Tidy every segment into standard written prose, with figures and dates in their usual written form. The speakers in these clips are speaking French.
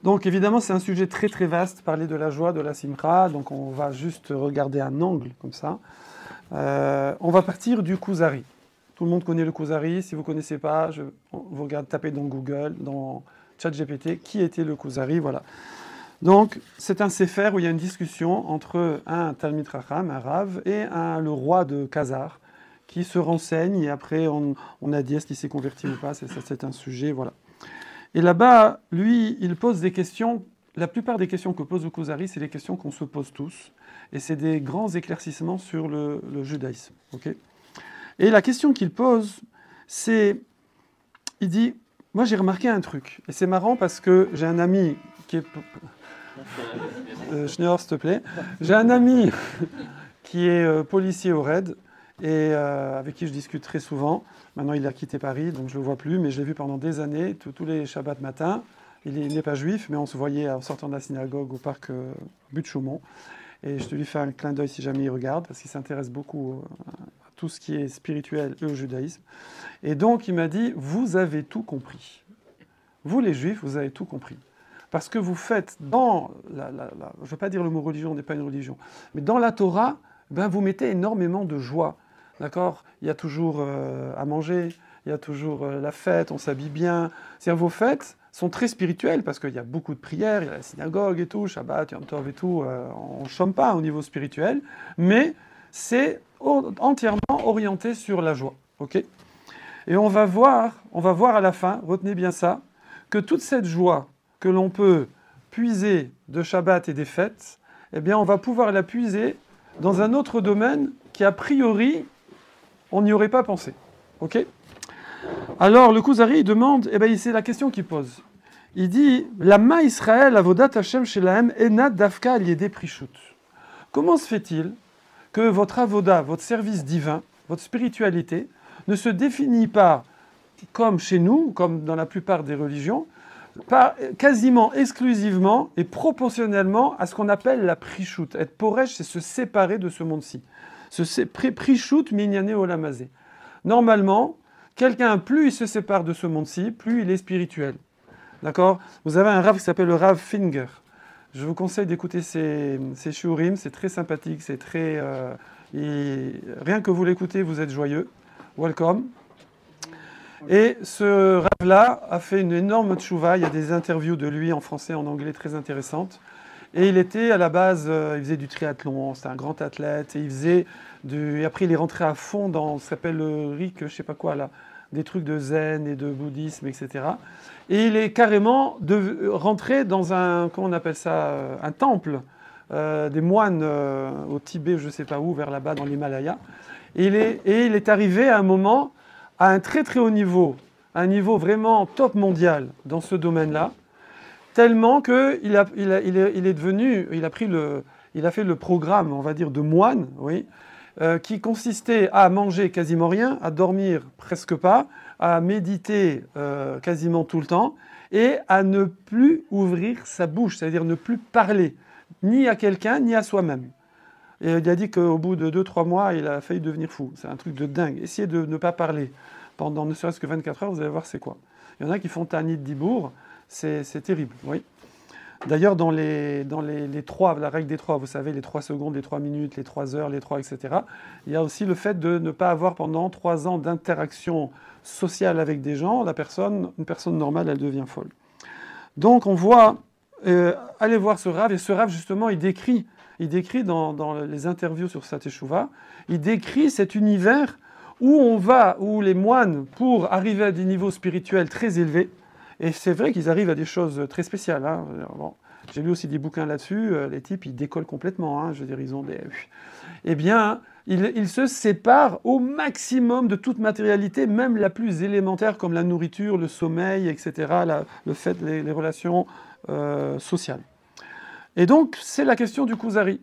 Donc évidemment, c'est un sujet très très vaste, parler de la joie, de la simcha, donc on va juste regarder un angle comme ça. On va partir du Kuzari. Tout le monde connaît le Kuzari, si vous ne connaissez pas, vous regardez, tapez dans Google, dans ChatGPT, qui était le Kuzari, voilà. Donc c'est un sefer où il y a une discussion entre un Talmid Chacham, un Rav, et le roi de Khazar, qui se renseigne, et après on a dit est-ce qu'il s'est converti ou pas, c'est un sujet, voilà. Et là-bas, lui, il pose des questions. La plupart des questions que pose le Kuzari, c'est les questions qu'on se pose tous. Et c'est des grands éclaircissements sur le judaïsme. Okay, et la question qu'il pose, c'est... Il dit, moi j'ai remarqué un truc. Et c'est marrant parce que j'ai un ami qui est... Schneor, s'il te plaît. J'ai un ami qui est policier au RAID et avec qui je discute très souvent. Maintenant, il a quitté Paris, donc je ne le vois plus, mais je l'ai vu pendant des années, tous les Shabbats matin. Il n'est pas juif, mais on se voyait en sortant de la synagogue au parc But Chaumont. Et je te lui fais un clin d'œil si jamais il regarde, parce qu'il s'intéresse beaucoup à tout ce qui est spirituel et au judaïsme. Et donc, il m'a dit, vous avez tout compris. Vous, les juifs, vous avez tout compris. Parce que vous faites dans je ne veux pas dire le mot religion, on n'est pas une religion, mais dans la Torah, ben, vous mettez énormément de joie. D'accord ? Il y a toujours à manger, il y a toujours la fête, on s'habille bien. C'est-à-dire vos fêtes sont très spirituelles parce qu'il y a beaucoup de prières, il y a la synagogue et tout, Shabbat, Yom Tov et tout. On ne chôme pas au niveau spirituel, mais c'est entièrement orienté sur la joie. Okay ? Et on va voir à la fin, retenez bien ça, que toute cette joie que l'on peut puiser de Shabbat et des fêtes, eh bien on va pouvoir la puiser dans un autre domaine qui a priori on n'y aurait pas pensé. Ok ? Alors, le Kuzari, il demande, c'est la question qu'il pose. Il dit, Lama Israël avodat Hashem shelahem enat dafka al yedei prishut. Comment se fait-il que votre avoda, votre service divin, votre spiritualité, ne se définit pas comme chez nous, comme dans la plupart des religions, pas quasiment exclusivement et proportionnellement à ce qu'on appelle la prishut. Être poresh, c'est se séparer de ce monde-ci. Prishut minyane olamazé. Normalement, quelqu'un, plus il se sépare de ce monde-ci, plus il est spirituel. D'accord ? Vous avez un Rav qui s'appelle le Rav Finger. Je vous conseille d'écouter ses shiurim, c'est très sympathique, c'est très... rien que vous l'écoutez, vous êtes joyeux. Welcome. Et ce Rav-là a fait une énorme tchouva. Il y a des interviews de lui en français et en anglais très intéressantes. Et il était à la base, il faisait du triathlon, c'était un grand athlète, et il faisait après il est rentré à fond dans ce qu'on s'appelle le RIC, je sais pas quoi là, des trucs de zen et de bouddhisme, etc. Et il est carrément rentré dans comment on appelle ça, un temple des moines au Tibet, je sais pas où, vers là-bas dans l'Himalaya. Et il est arrivé à un moment à un très très haut niveau, un niveau vraiment top mondial dans ce domaine-là. Tellement qu'il a fait le programme, on va dire, de moine, oui, qui consistait à manger quasiment rien, à dormir presque pas, à méditer quasiment tout le temps, et à ne plus ouvrir sa bouche, c'est-à-dire ne plus parler, ni à quelqu'un, ni à soi-même. Et il a dit qu'au bout de 2-3 mois, il a failli devenir fou. C'est un truc de dingue. Essayez de ne pas parler pendant ne serait-ce que 24 heures, vous allez voir c'est quoi. Il y en a qui font Tanit Dibour. C'est terrible, oui. D'ailleurs, dans les 3, la règle des 3, vous savez, les 3 secondes, les 3 minutes, les 3 heures, les 3, etc., il y a aussi le fait de ne pas avoir pendant 3 ans d'interaction sociale avec des gens. Une personne normale, elle devient folle. Donc, on voit, allez voir ce Rav, et ce Rav, justement, il décrit dans les interviews sur sa teshuva, il décrit cet univers où les moines, pour arriver à des niveaux spirituels très élevés, et c'est vrai qu'ils arrivent à des choses très spéciales. Hein. Bon, j'ai lu aussi des bouquins là-dessus. Les types, ils décollent complètement. Hein. Je veux dire, ils ont des... Eh bien, ils se séparent au maximum de toute matérialité, même la plus élémentaire, comme la nourriture, le sommeil, etc., le fait, les relations sociales. Et donc, c'est la question du Kuzari.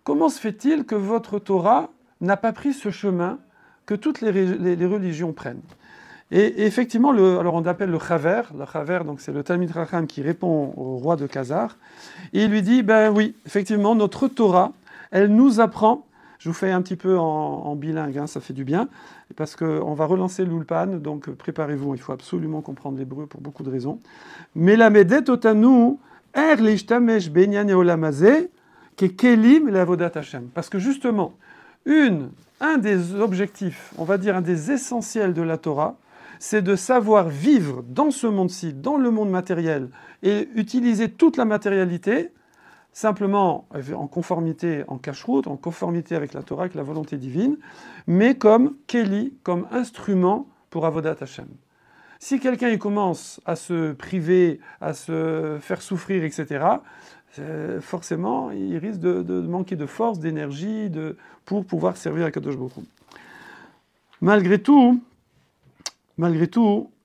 Comment se fait-il que votre Torah n'a pas pris ce chemin que toutes les religions prennent ? Et effectivement, alors on l'appelle le Chaver, donc c'est le Talmid Chacham qui répond au roi de Khazar, et il lui dit, ben oui, effectivement, notre Torah, elle nous apprend, je vous fais un petit peu en bilingue, hein, ça fait du bien, parce qu'on va relancer l'Ulpan, donc préparez-vous, il faut absolument comprendre l'hébreu pour beaucoup de raisons. Melamedet otanu Er leishtamesh benyan eolam hazeh kekelim le'avodat Hashem. Parce que justement, un des objectifs, on va dire un des essentiels de la Torah, c'est de savoir vivre dans ce monde-ci, dans le monde matériel, et utiliser toute la matérialité, simplement en conformité, en kashrut, en conformité avec la Torah, avec la volonté divine, mais comme keli, comme instrument pour avodat Hashem. Si quelqu'un il commence à se priver, à se faire souffrir, etc., forcément, il risque de manquer de force, d'énergie, pour pouvoir servir à Kadosh Baruch Hu. Malgré tout,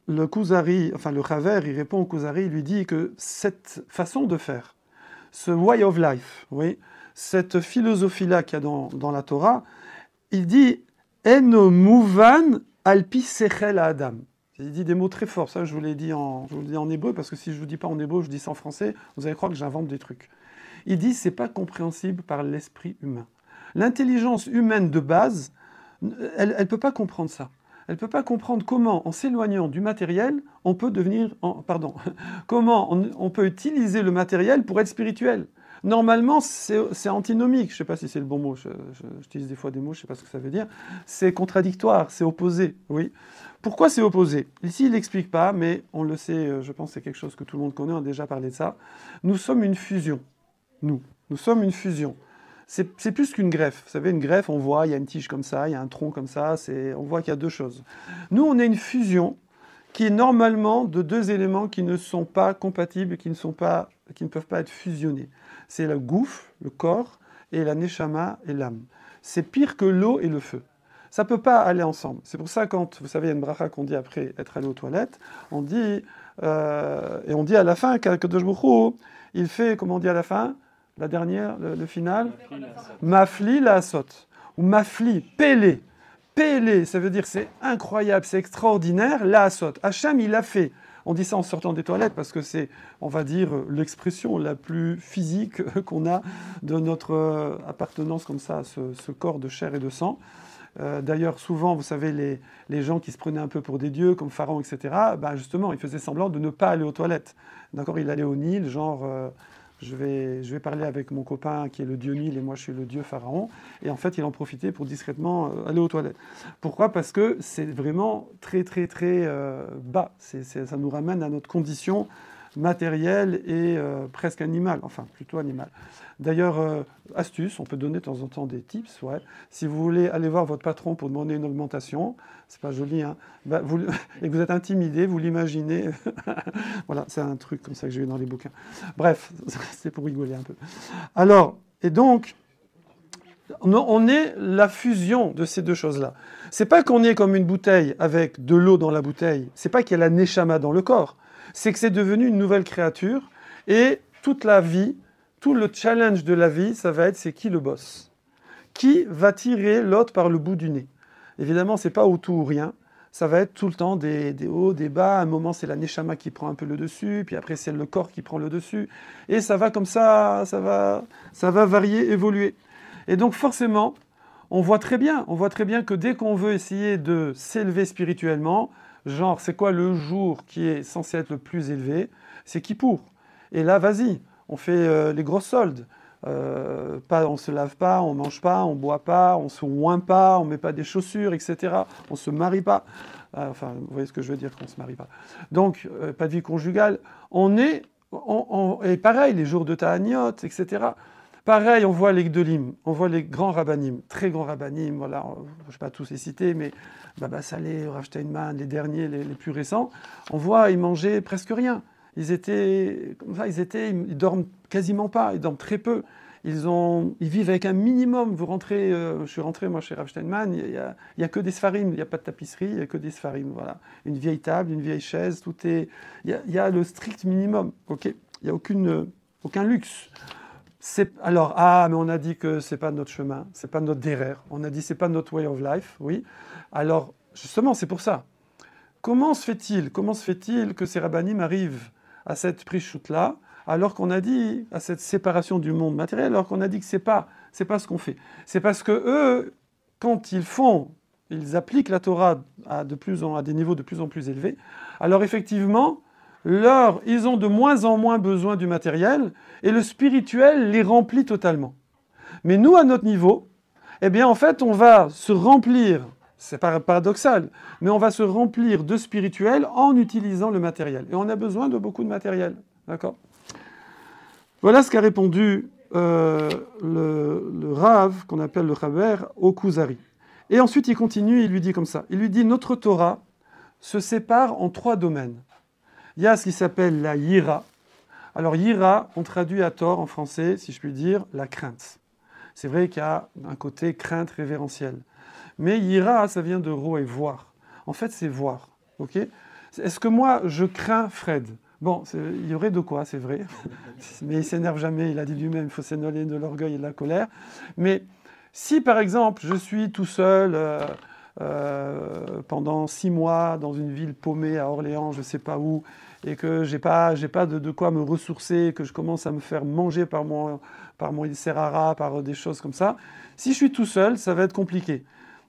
le Kuzari, enfin le Chaver, il répond au Kuzari, il lui dit que cette façon de faire, ce way of life, oui, cette philosophie-là qu'il y a dans la Torah, il dit « En muvan alpi sechel Adam ». Il dit des mots très forts, ça je vous l'ai dit en hébreu, parce que si je ne vous dis pas en hébreu, je dis ça en français, vous allez croire que j'invente des trucs. Il dit « c'est pas compréhensible par l'esprit humain ». L'intelligence humaine de base, elle ne peut pas comprendre ça. Elle ne peut pas comprendre comment, en s'éloignant du matériel, on peut comment on peut utiliser le matériel pour être spirituel. Normalement, c'est antinomique. Je ne sais pas si c'est le bon mot. J'utilise des fois des mots, je ne sais pas ce que ça veut dire. C'est contradictoire, c'est opposé. Oui. Pourquoi c'est opposé? Ici, il n'explique pas, mais on le sait, je pense que c'est quelque chose que tout le monde connaît, on a déjà parlé de ça. Nous sommes une fusion. Nous sommes une fusion. C'est plus qu'une greffe. Vous savez, une greffe, on voit, il y a une tige comme ça, il y a un tronc comme ça, on voit qu'il y a deux choses. Nous, on est une fusion qui est normalement de deux éléments qui ne sont pas compatibles, qui ne peuvent pas être fusionnés. C'est le gouffre, le corps, et la neshama et l'âme. C'est pire que l'eau et le feu. Ça ne peut pas aller ensemble. C'est pour ça, quand, vous savez, il y a une bracha qu'on dit après être allé aux toilettes, on dit, et on dit à la fin, Kadosh Baruch Hu, il fait, comme on dit à la fin, la dernière, le final, Mafli la asot, ou Mafli, Pélé. Pélé, ça veut dire c'est incroyable, c'est extraordinaire, la asot. Hachem, il l'a fait. On dit ça en sortant des toilettes parce que c'est, on va dire, l'expression la plus physique qu'on a de notre appartenance comme ça à ce corps de chair et de sang. D'ailleurs, souvent, vous savez, les gens qui se prenaient un peu pour des dieux, comme Pharaon, etc., ben justement, ils faisaient semblant de ne pas aller aux toilettes. D'accord, il allait au Nil, genre... Je vais parler avec mon copain qui est le dieu Nil et moi je suis le dieu Pharaon. Et en fait, il en profitait pour discrètement aller aux toilettes. Pourquoi? Parce que c'est vraiment très, très, très bas. Ça nous ramène à notre condition matérielle et presque animale. Enfin, plutôt animale. D'ailleurs, astuce, on peut donner de temps en temps des tips. Ouais. Si vous voulez aller voir votre patron pour demander une augmentation, c'est pas joli, hein, et que vous êtes intimidé, vous l'imaginez. Voilà, c'est un truc comme ça que j'ai eu dans les bouquins. Bref, c'est pour rigoler un peu. Alors, et donc, on est la fusion de ces deux choses-là. C'est pas qu'on est comme une bouteille avec de l'eau dans la bouteille, c'est pas qu'il y a la neshama dans le corps, c'est que c'est devenu une nouvelle créature, et toute la vie, tout le challenge de la vie, ça va être c'est qui le boss? Qui va tirer l'autre par le bout du nez? Évidemment, c'est pas au tout ou rien. Ça va être tout le temps des hauts, des bas. À un moment, c'est la neshama qui prend un peu le dessus, puis après, c'est le corps qui prend le dessus. Et ça va comme ça va varier, évoluer. Et donc, forcément, on voit très bien que dès qu'on veut essayer de s'élever spirituellement, genre, c'est quoi le jour qui est censé être le plus élevé? C'est Kippour. Et là, vas-y, on fait les grosses soldes. On ne se lave pas, on ne mange pas, on ne boit pas, on ne se oint pas, on ne met pas des chaussures, etc. On ne se marie pas. Enfin, vous voyez ce que je veux dire qu'on ne se marie pas. Donc, pas de vie conjugale. Et pareil, les jours de Ta'aniot, etc. Pareil, on voit les Gdolim, on voit les grands rabbinim, très grands rabbinim, voilà, je ne vais pas tous les citer, mais Baba Saleh, Rav Steinman, les derniers, les plus récents, on voit, ils mangeaient presque rien. Ils étaient comme ça, ils dorment quasiment pas, ils dorment très peu. Ils vivent avec un minimum. Vous rentrez, je suis rentré moi chez Rav Steinman, il y a que des sfarim, il n'y a pas de tapisserie, il n'y a que des sfarim. Voilà, une vieille table, une vieille chaise, il y a le strict minimum. Ok, il n'y a aucun luxe. Alors, mais on a dit que c'est pas notre chemin, c'est pas notre derer. On a dit c'est pas notre way of life, oui. Alors, justement, c'est pour ça. Comment se fait-il que ces rabbinim arrivent à cette prichoute-là, alors qu'on a dit, à cette séparation du monde matériel, alors qu'on a dit que c'est pas ce qu'on fait. C'est parce que eux, quand ils appliquent la Torah à des niveaux de plus en plus élevés, alors effectivement, ils ont de moins en moins besoin du matériel et le spirituel les remplit totalement. Mais nous, à notre niveau, eh bien, en fait, on va se remplir, c'est paradoxal, mais on va se remplir de spirituel en utilisant le matériel. Et on a besoin de beaucoup de matériel. D'accord ? Voilà ce qu'a répondu le Rav, qu'on appelle le Chaber, au Kuzari. Et ensuite, il continue, il lui dit comme ça. Il lui dit, notre Torah se sépare en 3 domaines. Il y a ce qui s'appelle la Yira. Alors, Yira, on traduit à tort en français, si je puis dire, la crainte. C'est vrai qu'il y a un côté crainte révérentielle. Mais Yira, ça vient de ro et voir. En fait, c'est voir. Okay ? Est-ce que moi, je crains Fred ? Bon, il y aurait de quoi, c'est vrai. Mais il ne s'énerve jamais, il a dit lui-même, il faut s'énerver de l'orgueil et de la colère. Mais si, par exemple, je suis tout seul pendant 6 mois dans une ville paumée à Orléans, je ne sais pas où, et que je n'ai pas de quoi me ressourcer, que je commence à me faire manger par mon Serrara, par des choses comme ça, si je suis tout seul, ça va être compliqué.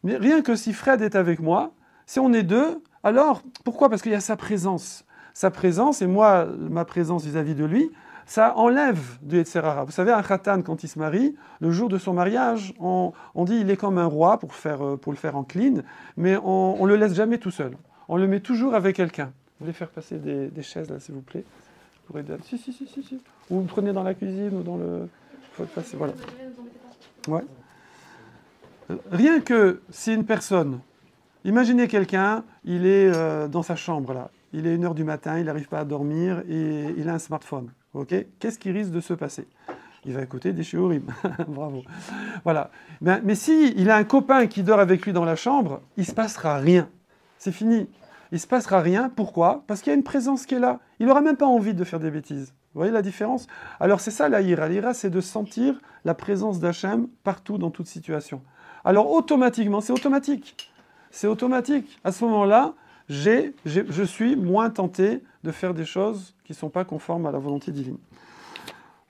Mais rien que si Fred est avec moi, si on est 2, alors, pourquoi ? Parce qu'il y a sa présence. Sa présence, et moi, ma présence vis-à-vis de lui, ça enlève du Yetzerara. Vous savez, un khatan, quand il se marie, le jour de son mariage, on dit il est comme un roi pour le faire en clean, mais on ne le laisse jamais tout seul. On le met toujours avec quelqu'un. Vous voulez faire passer des chaises, là, s'il vous plaît ? Si. Ou vous me prenez dans la cuisine ou dans le... Faut passer, voilà. Ouais. Rien que si une personne... Imaginez quelqu'un, il est dans sa chambre, là. Il est 1h du matin, il n'arrive pas à dormir et il a un smartphone. Okay ? Qu'est-ce qui risque de se passer ? Il va écouter des shiurim. Bravo. Voilà. Mais s'il a un copain qui dort avec lui dans la chambre, il ne se passera rien. C'est fini. Il ne se passera rien. Pourquoi ? Parce qu'il y a une présence qui est là. Il n'aura même pas envie de faire des bêtises. Vous voyez la différence ? Alors c'est ça la ira. L'ira, c'est de sentir la présence d'Hachem partout, dans toute situation. Alors automatiquement, c'est automatique. C'est automatique. À ce moment-là, je suis moins tenté de faire des choses qui ne sont pas conformes à la volonté divine.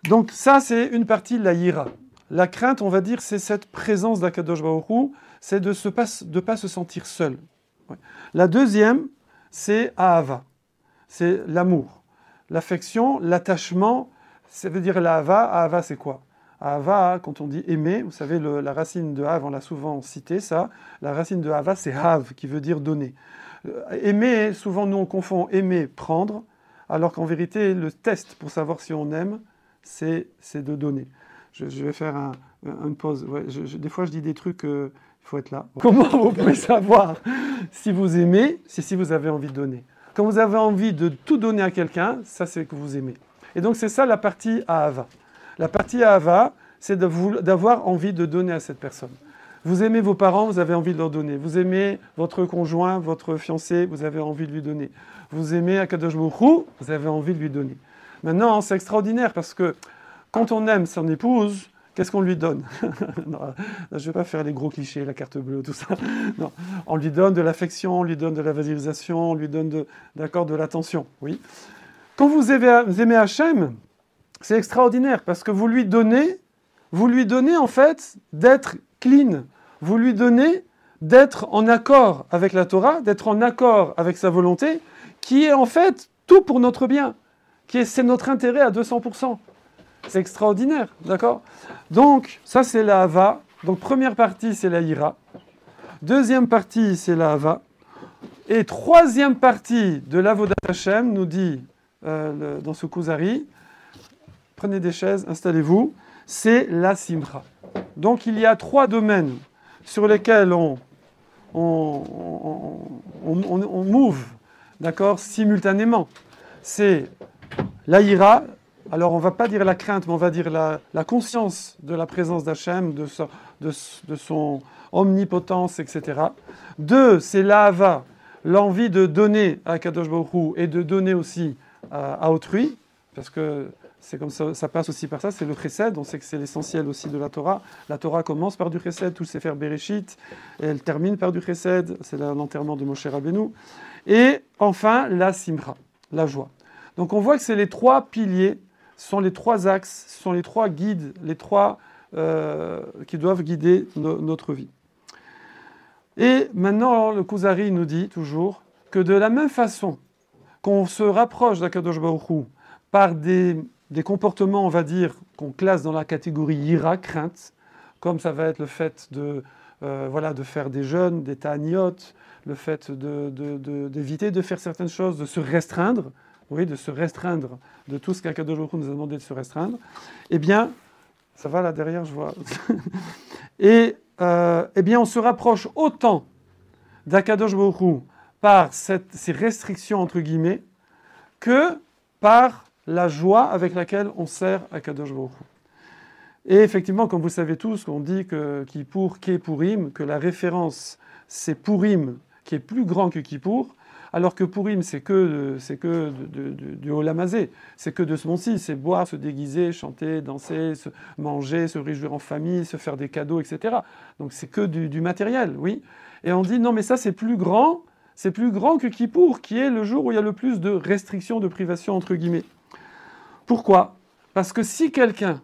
Donc ça, c'est une partie de la yira. La crainte, on va dire, c'est cette présence d'Akadosh Baruch Hu, c'est de ne pas se sentir seul. Ouais. La deuxième, c'est ahava, c'est l'amour, l'affection, l'attachement, ça veut dire l'ahava. Ahava, c'est quoi ? Ahava, quand on dit aimer, vous savez, la racine de hav, on l'a souvent cité, ça. La racine de hava, c'est hav, qui veut dire donner. Aimer, souvent nous on confond aimer, prendre, alors qu'en vérité, le test pour savoir si on aime, c'est de donner. Je vais faire une pause. Ouais, des fois, je dis des trucs, il faut être là. Comment vous pouvez savoir si vous aimez, c'est si vous avez envie de donner. Quand vous avez envie de tout donner à quelqu'un, ça c'est que vous aimez. Et donc c'est ça la partie ahava. La partie ahava, c'est d'avoir envie de donner à cette personne. Vous aimez vos parents, vous avez envie de leur donner. Vous aimez votre conjoint, votre fiancé, vous avez envie de lui donner. Vous aimez Akadosh Baruch Hu, vous avez envie de lui donner. Maintenant, c'est extraordinaire parce que quand on aime son épouse, qu'est-ce qu'on lui donne ? Non, je ne vais pas faire les gros clichés, la carte bleue, tout ça. Non, on lui donne de l'affection, on lui donne de la valorisation, on lui donne de l'attention. Oui. Quand vous aimez Hachem, c'est extraordinaire parce que vous lui donnez en fait d'être clean. Vous lui donnez d'être en accord avec la Torah, d'être en accord avec sa volonté, qui est en fait tout pour notre bien, c'est notre intérêt à 200%. C'est extraordinaire, d'accord ? Donc, ça c'est la hava. Donc, première partie, c'est la ira. Deuxième partie, c'est la hava. Et troisième partie de l'avodat Hashem, nous dit dans ce Kuzari, prenez des chaises, installez-vous, c'est la simcha. Donc, il y a 3 domaines sur lesquels on move, d'accord, simultanément. C'est la ira. Alors, on ne va pas dire la crainte, mais on va dire la conscience de la présence d'Hachem, de son omnipotence, etc. 2, c'est l'ahava, l'envie de donner à Kadosh Baruch Hu et de donner aussi à autrui, parce que c'est comme ça passe aussi par ça, c'est le chesed, on sait que c'est l'essentiel aussi de la Torah. La Torah commence par du chesed, tout le Sefer Bereshit, et elle termine par du chesed, c'est l'enterrement de Moshe Rabbeinu. Et enfin, la simcha, la joie. Donc on voit que c'est les 3 piliers, ce sont les 3 axes, ce sont les 3 guides, les 3 qui doivent guider notre vie. Et maintenant, le Kuzari nous dit toujours que de la même façon qu'on se rapproche d'Akadosh Baruch Hu par des comportements, on va dire, qu'on classe dans la catégorie ira, crainte, comme ça va être le fait de faire des jeûnes, des ta'aniot, le fait d'éviter de faire certaines choses, de se restreindre, oui, de se restreindre de tout ce qu'Akadosh Baruch Hu nous a demandé de se restreindre, eh bien, ça va là derrière, je vois. Et eh bien, on se rapproche autant d'Akadosh Baruch Hu par ces restrictions, entre guillemets, que par la joie avec laquelle on sert Akadosh Baruch Hu. Et effectivement, comme vous savez tous, on dit que Kippour, Purim, que la référence, c'est Purim, qui est plus grand que Kippour, alors que Purim, c'est que du Olam Hazé, c'est que de ce monde-ci, c'est boire, se déguiser, chanter, danser, manger, se réjouir en famille, se faire des cadeaux, etc. Donc c'est que du matériel, oui. Et on dit, non mais ça c'est plus grand que Kippour, qui est le jour où il y a le plus de restrictions, de privations, entre guillemets. Pourquoi ? Parce que si quelqu'un,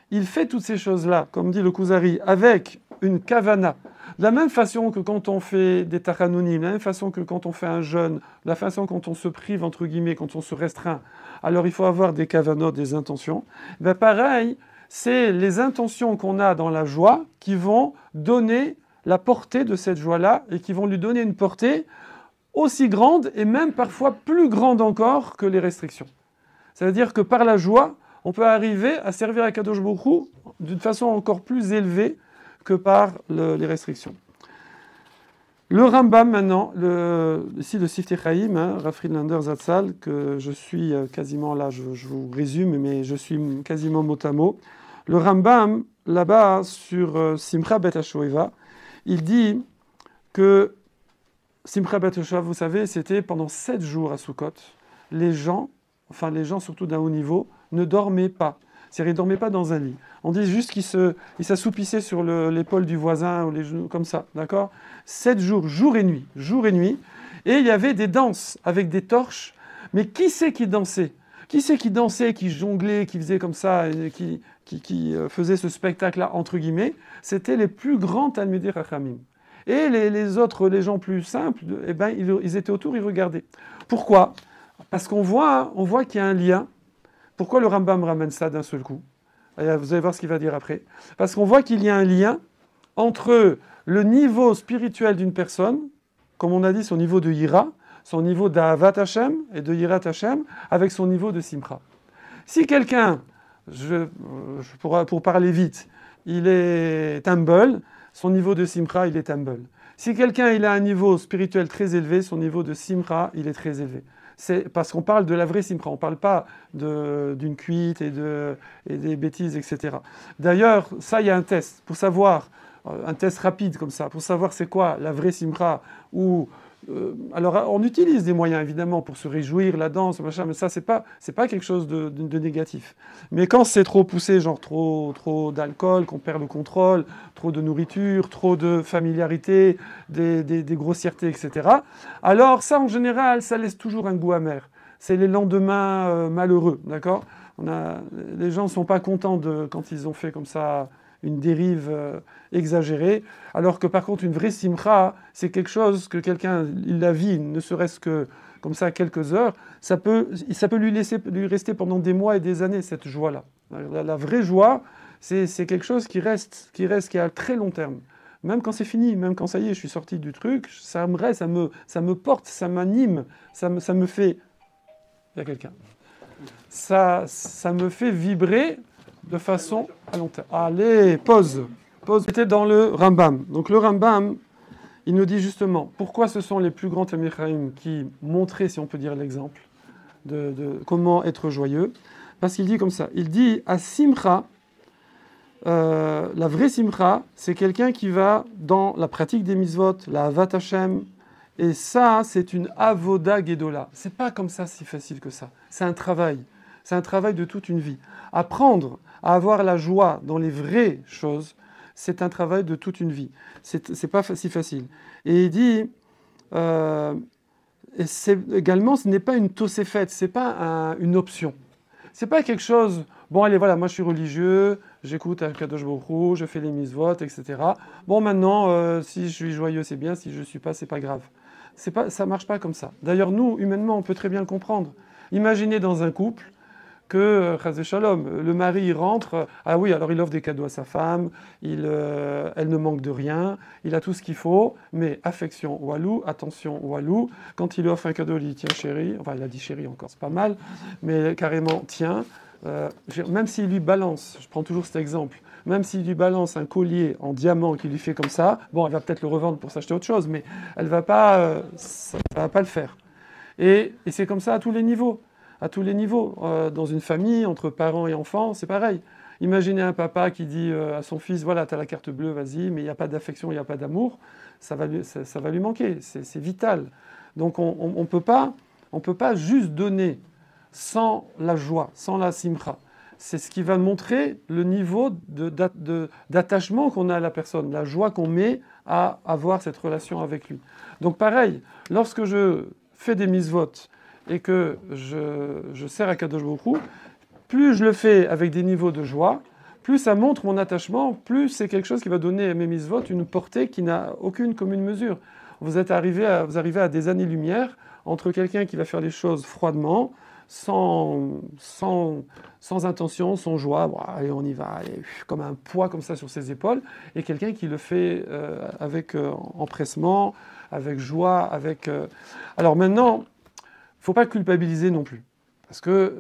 il fait toutes ces choses-là, comme dit le Kuzari, avec une kavana, de la même façon que quand on fait des tachanounim, de la même façon que quand on fait un jeûne, de la façon quand on se prive, entre guillemets, quand on se restreint, alors il faut avoir des kavanot, des intentions. Ben pareil, c'est les intentions qu'on a dans la joie qui vont donner la portée de cette joie-là et qui vont lui donner une portée aussi grande et même parfois plus grande encore que les restrictions. C'est-à-dire que par la joie, on peut arriver à servir à Kadosh Baruch Hu d'une façon encore plus élevée que par les restrictions. Le Rambam maintenant, ici le Siftei Chaim, Rav Friedlander Zatzal, que je suis quasiment là, je vous résume, mais je suis quasiment mot à mot. Le Rambam, là-bas, sur Simcha Bet HaShoeva, il dit que Simcha Bet HaShoeva, vous savez, c'était pendant 7 jours à Sukkot, les gens surtout d'un haut niveau, ne dormaient pas. C'est-à-dire, ils ne dormaient pas dans un lit. On dit juste qu'ils s'assoupissaient sur l'épaule du voisin, ou les genoux, comme ça, d'accord ? 7 jours, jour et nuit. Et il y avait des danses avec des torches. Mais qui c'est qui dansait ? Qui c'est qui dansait, qui jonglait, qui faisait comme ça, qui faisait ce spectacle-là, entre guillemets ? C'était les plus grands Talmidei Chachamim. Et les autres, les gens plus simples, eh ben, ils étaient autour, ils regardaient. Pourquoi ? Parce qu'on voit qu'il y a un lien. Pourquoi le Rambam ramène ça d'un seul coup ? Vous allez voir ce qu'il va dire après. Parce qu'on voit qu'il y a un lien entre le niveau spirituel d'une personne, comme on a dit, son niveau de Yira, son niveau d'Ahavat Hashem et de Yirat Hashem, avec son niveau de Simcha. Si quelqu'un, pour parler vite, il est humble, son niveau de Simcha, il est humble. Si quelqu'un il a un niveau spirituel très élevé, son niveau de Simcha, il est très élevé. C'est parce qu'on parle de la vraie simcha, on ne parle pas d'une cuite et des bêtises, etc. D'ailleurs, ça, il y a un test pour savoir, un test rapide comme ça, pour savoir c'est quoi la vraie simcha. Alors, on utilise des moyens, évidemment, pour se réjouir, la danse, machin, mais ça, c'est pas quelque chose de négatif. Mais quand c'est trop poussé, genre trop d'alcool, qu'on perd le contrôle, trop de nourriture, trop de familiarité, des grossièretés, etc., alors ça, en général, ça laisse toujours un goût amer. C'est les lendemains malheureux, d'accord ? Les gens ne sont pas contents quand ils ont fait comme ça une dérive exagérée, alors que par contre une vraie simcha, c'est quelque chose que quelqu'un, il la vit, ne serait-ce que comme ça quelques heures, ça peut lui rester pendant des mois et des années, cette joie-là. La vraie joie, c'est quelque chose qui reste, qui a un très long terme. Même quand c'est fini, même quand ça y est, je suis sorti du truc, ça me reste, ça me porte, ça m'anime, ça me fait... Il y a quelqu'un. Ça me fait vibrer de façon à long terme. Allez, pause. C'était dans le Rambam. Donc le Rambam, il nous dit justement pourquoi ce sont les plus grands Talmidei Chachamim qui montraient, si on peut dire, l'exemple de comment être joyeux. Parce qu'il dit comme ça. Il dit à Simcha, la vraie Simcha, c'est quelqu'un qui va dans la pratique des mitzvot, la Ahavat Hashem. Et ça, c'est une avoda gedola. C'est pas comme ça si facile que ça. C'est un travail. C'est un travail de toute une vie. Apprendre à avoir la joie dans les vraies choses, c'est un travail de toute une vie. C'est pas si facile. Et il dit, également, ce n'est pas une tosefet, c'est pas une option. C'est pas quelque chose, bon allez voilà, moi je suis religieux, j'écoute Kadosh Baruch Hu, je fais les mitzvot, etc. Bon maintenant, si je suis joyeux c'est bien, si je ne suis pas, c'est pas grave. ça ne marche pas comme ça. D'ailleurs, nous, humainement, on peut très bien le comprendre. Imaginez dans un couple que, chas shalom, le mari il rentre, ah oui, alors il offre des cadeaux à sa femme, elle ne manque de rien, il a tout ce qu'il faut, mais affection walou, attention walou, quand il lui offre un cadeau, il dit tiens chérie, enfin il a dit chérie encore, c'est pas mal, mais carrément tiens, même s'il lui balance, je prends toujours cet exemple, même s'il lui balance un collier en diamant qui lui fait comme ça, bon, elle va peut-être le revendre pour s'acheter autre chose, mais elle va pas, ça va pas le faire. Et c'est comme ça à tous les niveaux. À tous les niveaux. Dans une famille, entre parents et enfants, c'est pareil. Imaginez un papa qui dit à son fils, voilà, tu as la carte bleue, vas-y, mais il n'y a pas d'affection, il n'y a pas d'amour, ça va lui manquer, c'est vital. Donc on ne peut pas juste donner sans la joie, sans la simcha. C'est ce qui va montrer le niveau d'attachement qu'on a à la personne, la joie qu'on met à avoir cette relation avec lui. Donc pareil, lorsque je fais des mitzvot et que je sers à Kadosh Baruch Hu, plus je le fais avec des niveaux de joie, plus ça montre mon attachement, plus c'est quelque chose qui va donner à mes mitzvot une portée qui n'a aucune commune mesure. Vous arrivez à des années-lumière entre quelqu'un qui va faire les choses froidement, sans intention, sans joie, bon, allez on y va, allez, comme un poids comme ça sur ses épaules, et quelqu'un qui le fait avec empressement, avec joie, avec... Alors maintenant, il ne faut pas culpabiliser non plus. Parce que,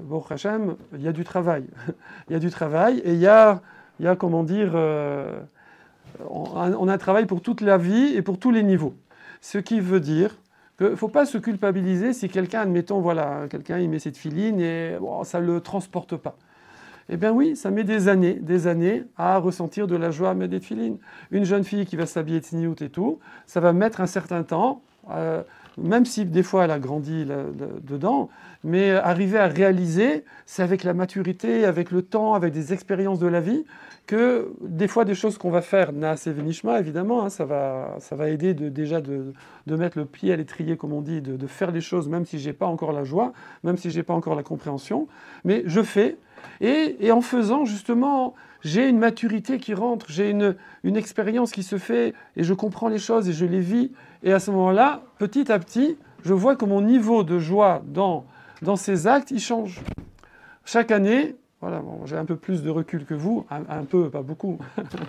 Baruch Hashem, il y a du travail. Il y a du travail et il y a comment dire, on a un travail pour toute la vie et pour tous les niveaux. Ce qui veut dire qu'il ne faut pas se culpabiliser si quelqu'un, admettons, voilà, quelqu'un il met cette filine et bon, ça ne le transporte pas. Eh bien oui, ça met des années à ressentir de la joie à mettre des filines. Une jeune fille qui va s'habiller de sniout et tout, ça va mettre un certain temps, même si des fois elle a grandi dedans, mais arriver à réaliser, c'est avec la maturité, avec le temps, avec des expériences de la vie, que des fois des choses qu'on va faire, Naaseh Venishma évidemment, hein, ça va aider déjà de mettre le pied à l'étrier, comme on dit, de faire les choses, même si je n'ai pas encore la joie, même si je n'ai pas encore la compréhension, mais je fais, et en faisant justement, j'ai une maturité qui rentre, j'ai une expérience qui se fait, et je comprends les choses, et je les vis, et à ce moment-là, petit à petit, je vois que mon niveau de joie dans ces actes, il change. Chaque année, voilà, bon, j'ai un peu plus de recul que vous, un peu, pas beaucoup,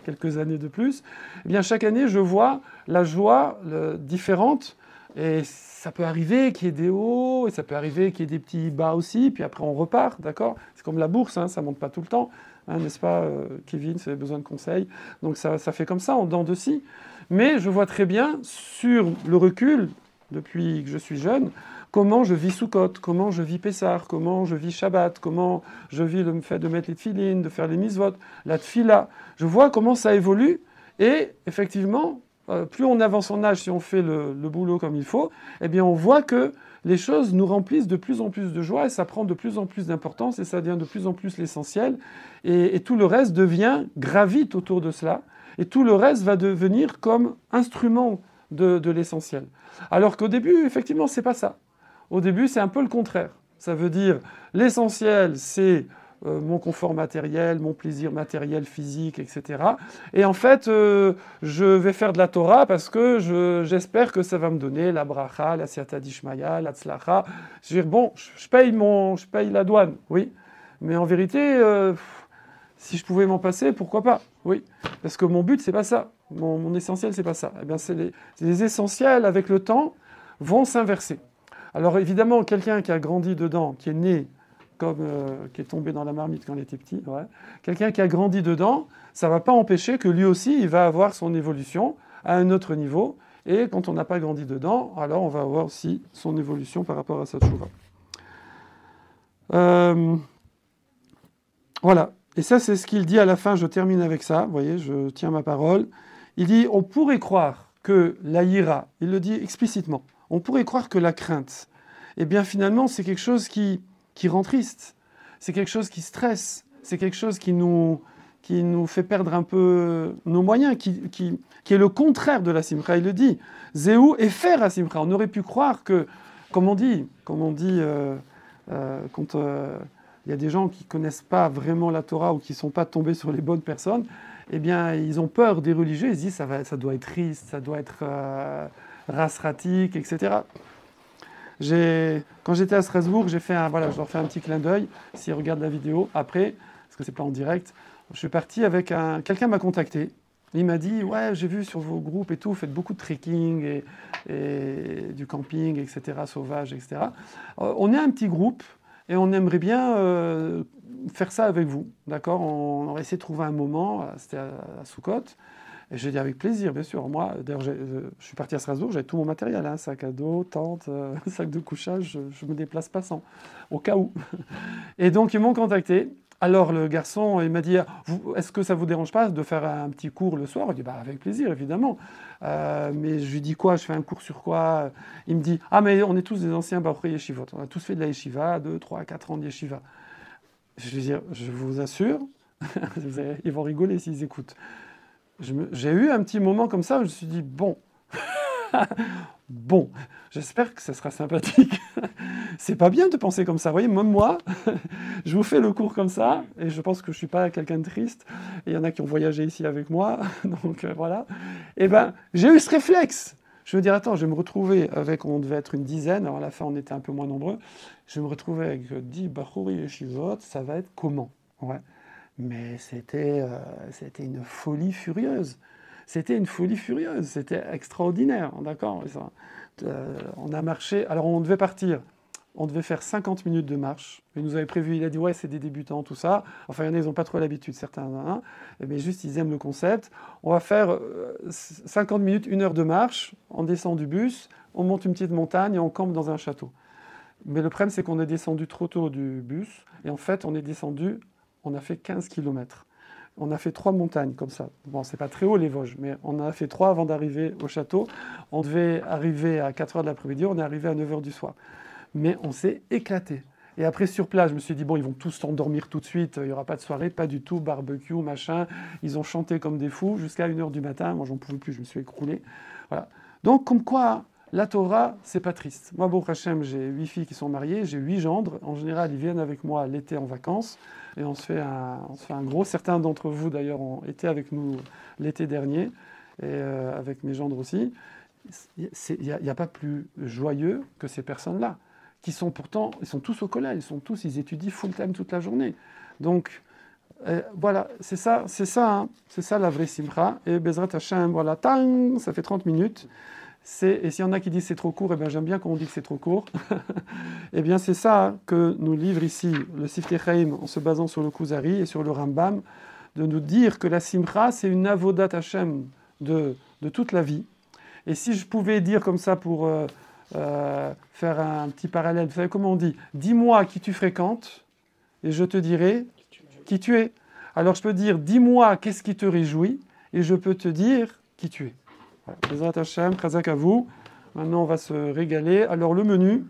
quelques années de plus, eh bien chaque année, je vois la joie différente, et ça peut arriver qu'il y ait des hauts, et ça peut arriver qu'il y ait des petits bas aussi, puis après on repart, d'accord? C'est comme la bourse, hein, ça ne monte pas tout le temps, hein, n'est-ce pas, Kevin, si vous avez besoin de conseils, donc ça fait comme ça, en dents de scie. Mais je vois très bien, sur le recul, depuis que je suis jeune, comment je vis Sukkot, comment je vis Pessah, comment je vis Shabbat, comment je vis le fait de mettre les tefilines, de faire les mitzvot, la tfila. Je vois comment ça évolue, et effectivement, plus on avance en âge, si on fait le boulot comme il faut, eh bien on voit que les choses nous remplissent de plus en plus de joie, et ça prend de plus en plus d'importance, et ça devient de plus en plus l'essentiel, et tout le reste gravite autour de cela, et tout le reste va devenir comme instrument de l'essentiel. Alors qu'au début, effectivement, c'est pas ça. Au début, c'est un peu le contraire. Ça veut dire, l'essentiel, c'est mon confort matériel, mon plaisir matériel, physique, etc. Et en fait, je vais faire de la Torah parce que j'espère que ça va me donner la bracha, la siyata dishmaya, la tzlacha. Je veux dire, bon, je paye la douane, oui. Mais en vérité, si je pouvais m'en passer, pourquoi pas? Oui. Parce que mon but, c'est pas ça. Mon essentiel, c'est pas ça. Eh bien, les essentiels, avec le temps, vont s'inverser. Alors évidemment, quelqu'un qui a grandi dedans, qui est né qui est tombé dans la marmite quand il était petit, ouais. Quelqu'un qui a grandi dedans, ça ne va pas empêcher que lui aussi, il va avoir son évolution à un autre niveau. Et quand on n'a pas grandi dedans, alors on va avoir aussi son évolution par rapport à sa tchouva. Voilà. Et ça, c'est ce qu'il dit à la fin. Je termine avec ça. Vous voyez, je tiens ma parole. Il dit, on pourrait croire que la ira, il le dit explicitement, on pourrait croire que la crainte, eh bien finalement, c'est quelque chose qui rend triste, c'est quelque chose qui stresse, c'est quelque chose qui nous fait perdre un peu nos moyens, qui est le contraire de la simcha. Il le dit, Zéou et faire la simcha. On aurait pu croire que, comme on dit, quand il y a des gens qui ne connaissent pas vraiment la Torah ou qui ne sont pas tombés sur les bonnes personnes, eh bien, ils ont peur des religieux, ils se disent ça doit être triste, ça doit être Rasratik, etc. Quand j'étais à Strasbourg, j'ai fait voilà, je leur fais un petit clin d'œil, s'ils regardent la vidéo après, parce que c'est pas en direct. Je suis parti avec quelqu'un m'a contacté. Il m'a dit, ouais, j'ai vu sur vos groupes et tout, vous faites beaucoup de trekking et du camping, etc., sauvage, etc. On est un petit groupe et on aimerait bien faire ça avec vous, d'accord? On aurait essayé de trouver un moment, c'était à Soukhot. Et j'ai dit avec plaisir, bien sûr. Moi, d'ailleurs, je suis parti à Strasbourg, j'avais tout mon matériel, hein, sac à dos, tente, sac de couchage, je ne me déplace pas sans, au cas où. Et donc, ils m'ont contacté. Alors, le garçon, il m'a dit, est-ce que ça ne vous dérange pas de faire un petit cours le soir? Je dis, bah, avec plaisir, évidemment. Mais je lui dis quoi? Je fais un cours sur quoi? Il me dit, ah, mais on est tous des anciens Bachur Yeshivot. On a tous fait de la yeshiva, 2, 3, 4 ans de yeshiva. Je lui dis, je vous assure, ils vont rigoler s'ils écoutent. J'ai eu un petit moment comme ça où je me suis dit, bon, bon, j'espère que ça sera sympathique. C'est pas bien de penser comme ça. Vous voyez, même moi, je vous fais le cours comme ça, et je pense que je suis pas quelqu'un de triste. Il y en a qui ont voyagé ici avec moi, donc voilà. Et ben, j'ai eu ce réflexe. Je veux dire, attends, je vais me retrouver avec, on devait être une dizaine, alors à la fin on était un peu moins nombreux, je vais me retrouver avec 10 Bachur Yeshivot, ça va être comment? Ouais. Mais c'était une folie furieuse. C'était une folie furieuse, c'était extraordinaire, d'accord? On a marché, alors on devait partir, on devait faire 50 minutes de marche. Il nous avait prévu, il a dit, ouais, c'est des débutants, tout ça. Enfin, il y en a, ils n'ont pas trop l'habitude, certains, hein, mais juste, ils aiment le concept. On va faire 50 minutes, 1 heure de marche, on descend du bus, on monte une petite montagne et on campe dans un château. Mais le problème, c'est qu'on est descendu trop tôt du bus, et en fait, on a fait 15 km. On a fait 3 montagnes comme ça. Bon, c'est pas très haut les Vosges, mais on en a fait 3 avant d'arriver au château. On devait arriver à 4h de l'après-midi, on est arrivé à 9h du soir. Mais on s'est éclaté. Et après, sur place, je me suis dit, bon, ils vont tous s'endormir tout de suite, il n'y aura pas de soirée, pas du tout, barbecue, machin. Ils ont chanté comme des fous jusqu'à 1h du matin. Moi, j'en pouvais plus, je me suis écroulé. Voilà. Donc, comme quoi, la Torah, c'est pas triste. Moi, Baruch Hashem, j'ai 8 filles qui sont mariées, j'ai 8 gendres. En général, ils viennent avec moi l'été en vacances. Et on se fait un gros. Certains d'entre vous, d'ailleurs, ont été avec nous l'été dernier, et avec mes gendres aussi. Il n'y a pas plus joyeux que ces personnes-là, qui sont pourtant, ils sont tous au collège, ils étudient full-time toute la journée. Donc, voilà, c'est ça, hein, c'est ça la vraie simcha. Et Bezrat Hashem, voilà, tang, ça fait 30 minutes. Et s'il y en a qui disent c'est trop court, eh bien j'aime bien quand on dit que c'est trop court. Eh bien c'est ça que nous livre ici le Siftei Chaim en se basant sur le Kuzari et sur le Rambam, de nous dire que la simcha c'est une avodat Hashem de toute la vie. Et si je pouvais dire comme ça pour faire un petit parallèle, vous savez comment on dit? Dis-moi qui tu fréquentes et je te dirai qui tu es. Alors je peux dire dis-moi qu'est-ce qui te réjouit et je peux te dire qui tu es. Bezrat Hashem, Chazak à vous. Maintenant, on va se régaler. Alors, le menu,